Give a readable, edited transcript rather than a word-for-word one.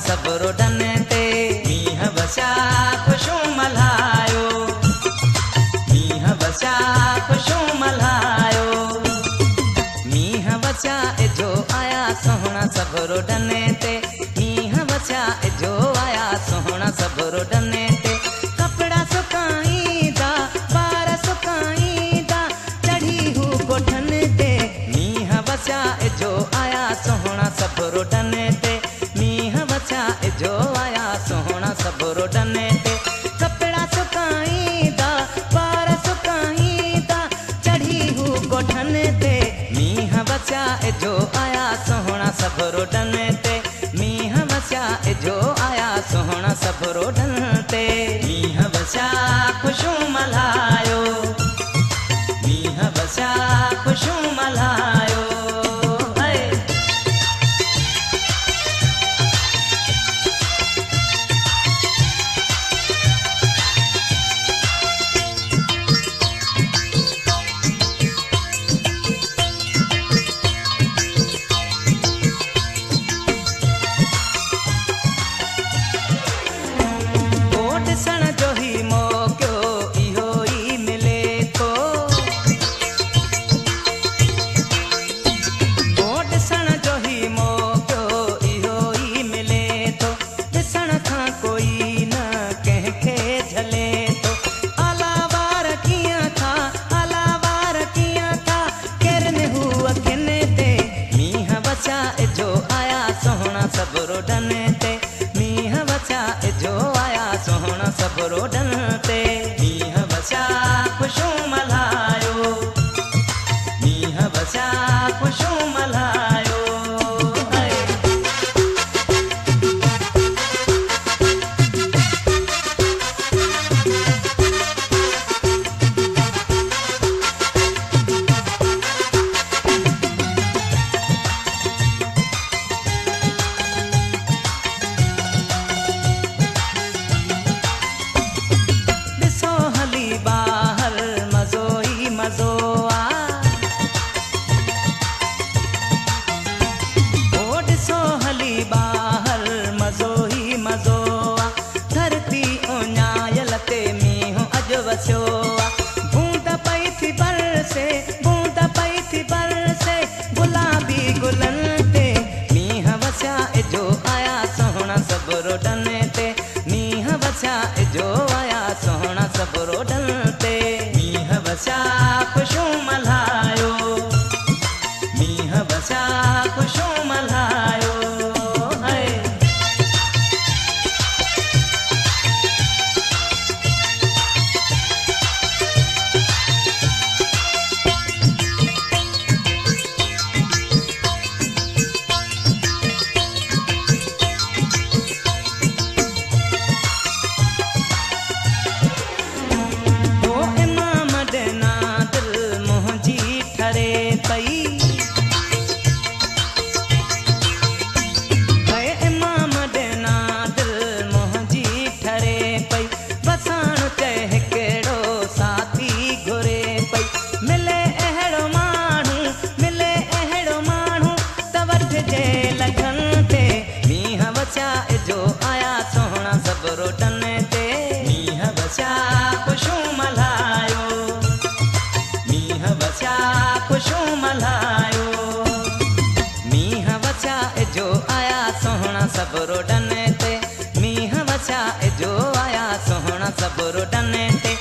सभु रोडनि ते मींहं वसिया ख़ुशियूं मल्हायो मींहं वसिया ख़ुशियूं मल्हायो मींहं वसिया इजो आया सोहणा सभु रोडनि ते मींहं वसिया इजो आया सोहणा सभु रोडनि ते कपिड़ा सुकाईंदा ॿार सुकाईंदा चढ़ी हू कोठनि ते मींहं वसिया इजो आया सोहणा सभु रोडनि ते मींहं वसिया इजो आया सोहणा सभु रोडनि ते कपिड़ा सुकाईंदा ॿार सुकाईंदा चढ़ी हू कोठनि ते मींहं वसिया इजो आया सोहणा सभु रोडनि ते मींहं वसिया इजो आया सोहणा सभु रोडनि ते मींहं वसिया ख़ुशियूं मल्हायो मींहं वसिया ख़ुशियूं मल्हायो ॾिसण जो ही मौक़ो इहो ई मिले थो ॾिसण जो ही मौक़ो इहो ई मिले थो ॾिसण खां कोई न कंहिंखे झले थो आलावार कीअं था आलावार कीअं था किरनि हू अखियुनि ते मींहं वसिया इजो आया सोहणा सभु रोडनि ते मींहं वसिया इजो आया सोहणा सभु रोडनि ते मींहं वसिया ख़ुशियूं मल्हायो मींहं वसिया ख़ुशियूं मल्हायो ॾिसो हली ॿाहिरि मज़ो ई मज़ो ॾिसो हली ॿाहिरि मज़ो ई मज़ो धरती उञायल ते मींहुं अॼु वसियो बूंद पई थी बरसे बूंद पई थी बरसे गुलाबी गुलनि ते मींहं वसिया इजो आया सोहणा सभु रोडनि ते मींहं वसिया इजो आया सोहणा सभु रोडनि ते मींहं वसिया ख़ुशियूं मल्हायो मींहं वसिया ख़ुशियूं मल्हायो इमाम ॾिना दिलि मुंहिंजी ठरे पई इमाम ॾिना दिलि मुंहिंजी ठरे पई वसाण चए कहिड़ो साथी घुरे पई मिले अहिड़ो माण्हू त वठिजे लखनि ते मींहं वसिया इजो आया सोहणा सभु रोडनि ते मींहं वसिया ख़ुशियूं मल्हायो मींहं वसिया ख़ुशियूं मल्हायो मींहं वसिया इजो आया सोहणा सभु रोडनि ते मींहं वसिया इजो आया सोहणा सभु रोडनि ते